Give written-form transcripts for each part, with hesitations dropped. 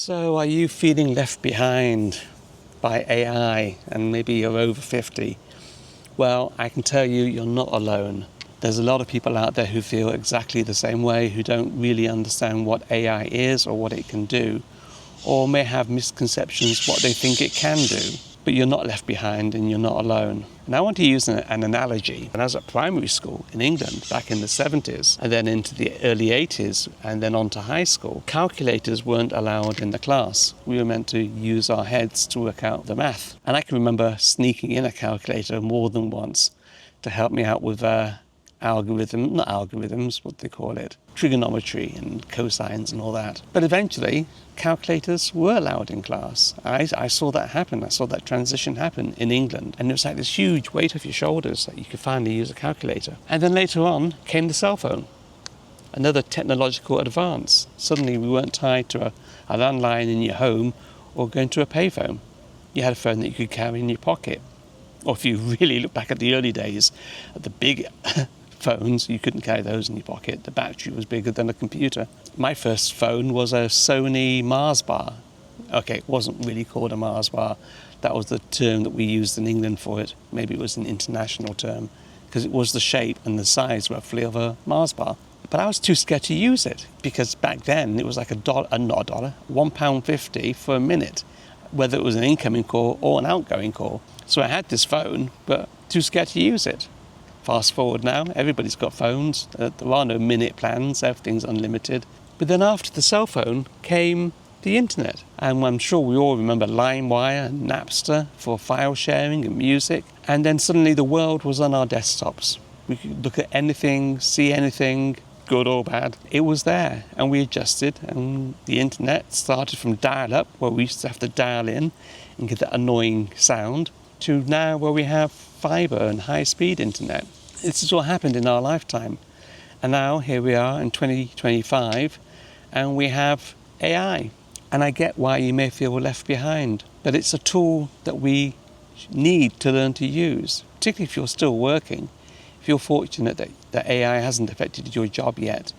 So are you feeling left behind by AI and maybe you're over 50? Well, I can tell you, you're not alone. There's a lot of people out there who feel exactly the same way, who don't really understand what AI is or what it can do, or may have misconceptions what they think it can do. But you're not left behind and you're not alone. And I want to use an analogy. When I was at primary school in England back in the 70s and then into the early 80s and then on to high school, calculators weren't allowed in the class. We were meant to use our heads to work out the math. And I can remember sneaking in a calculator more than once to help me out with trigonometry and cosines and all that. But eventually, calculators were allowed in class. I saw that happen. I saw that transition happen in England. And it was like this huge weight off your shoulders that you could finally use a calculator. And then later on came the cell phone, another technological advance. Suddenly we weren't tied to a landline in your home or going to a payphone. You had a phone that you could carry in your pocket. Or if you really look back at the early days, at the big phones, you couldn't carry those in your pocket. The battery was bigger than a computer. My first phone was a Sony Mars bar. Okay, it wasn't really called a Mars bar. That was the term that we used in England for it. Maybe it was an international term, because it was the shape and the size roughly of a Mars bar. But I was too scared to use it, because back then it was like £1.50 for a minute, whether it was an incoming call or an outgoing call. So I had this phone, but too scared to use it. Fast forward now, everybody's got phones. There are no minute plans, everything's unlimited. But then after the cell phone came the internet. And I'm sure we all remember LimeWire and Napster for file sharing and music. And then suddenly the world was on our desktops. We could look at anything, see anything, good or bad. It was there, and we adjusted, and the internet started from dial-up, where we used to have to dial in and get that annoying sound, to now where we have fibre and high-speed internet. This has all happened in our lifetime. And now here we are in 2025 and we have AI. And I get why you may feel left behind, but it's a tool that we need to learn to use, particularly if you're still working. If you're fortunate that AI hasn't affected your job yet,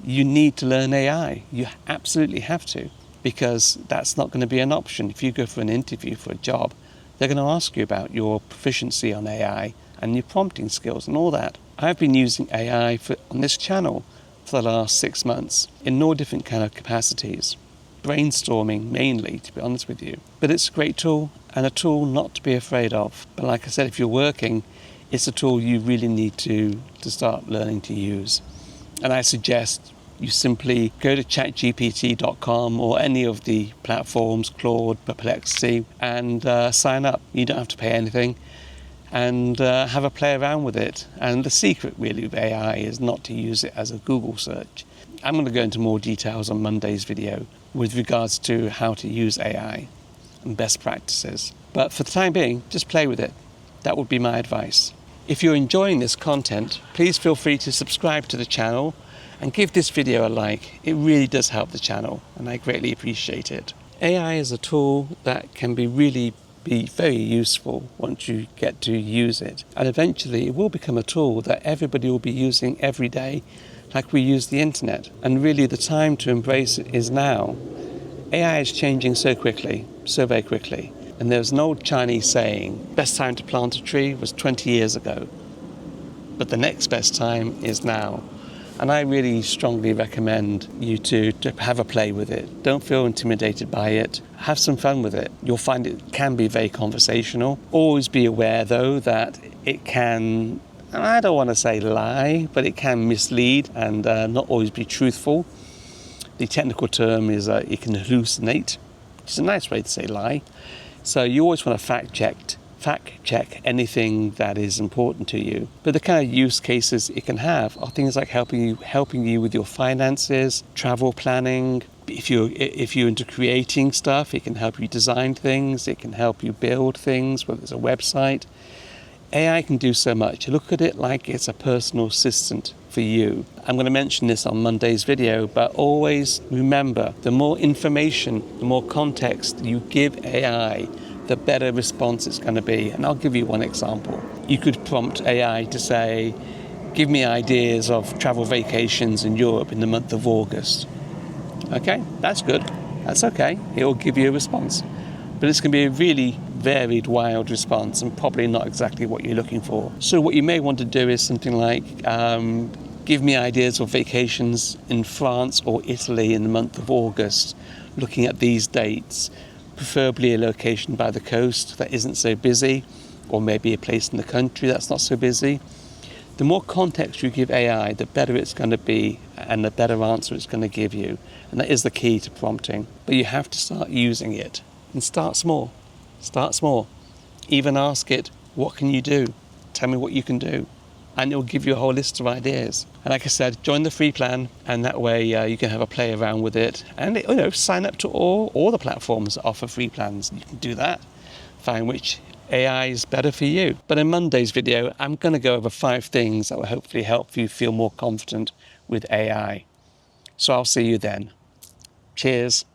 you need to learn AI. You absolutely have to, because that's not going to be an option. If you go for an interview for a job, they're going to ask you about your proficiency on AI and your prompting skills and all that. I've been using AI on this channel for the last 6 months in all different kind of capacities. Brainstorming mainly, to be honest with you. But it's a great tool, and a tool not to be afraid of. But like I said, if you're working, it's a tool you really need to start learning to use. And I suggest you simply go to chatgpt.com or any of the platforms, Claude, Perplexity, and sign up. You don't have to pay anything, and have a play around with it. And the secret really of AI is not to use it as a Google search. I'm going to go into more details on Monday's video with regards to how to use AI and best practices. But for the time being, just play with it. That would be my advice. If you're enjoying this content, please feel free to subscribe to the channel and give this video a like. It really does help the channel, and I greatly appreciate it. AI is a tool that can be very useful once you get to use it. And eventually it will become a tool that everybody will be using every day, like we use the internet. And really the time to embrace it is now. AI is changing so quickly, so very quickly. And there's an old Chinese saying, best time to plant a tree was 20 years ago. But the next best time is now. And I really strongly recommend you to have a play with it. Don't feel intimidated by it. Have some fun with it. You'll find it can be very conversational. Always be aware, though, that it can, I don't want to say lie, but it can mislead and not always be truthful. The technical term is it can hallucinate, which is a nice way to say lie. So you always want to fact check anything that is important to you. But the kind of use cases it can have are things like helping you with your finances, travel planning. If you're into creating stuff, it can help you design things, it can help you build things, whether it's a website. AI can do so much. Look at it like it's a personal assistant for you. I'm going to mention this on Monday's video, but always remember, the more information, the more context you give AI, the better response it's going to be. And I'll give you one example. You could prompt AI to say, give me ideas of travel vacations in Europe in the month of August. Okay, that's good. That's okay. It will give you a response. But it's going to be a really varied, wild response and probably not exactly what you're looking for. So what you may want to do is something like give me ideas of vacations in France or Italy in the month of August, looking at these dates, preferably a location by the coast that isn't so busy, or maybe a place in the country that's not so busy. The more context you give AI, the better it's going to be and the better answer it's going to give you. And that is the key to prompting. But you have to start using it. And start small. Start small. Even ask it, what can you do? Tell me what you can do. And it'll give you a whole list of ideas. And like I said, join the free plan, and that way you can have a play around with it. And sign up to all the platforms that offer free plans. You can do that. Find which AI is better for you. But in Monday's video, I'm going to go over 5 things that will hopefully help you feel more confident with AI. So I'll see you then. Cheers.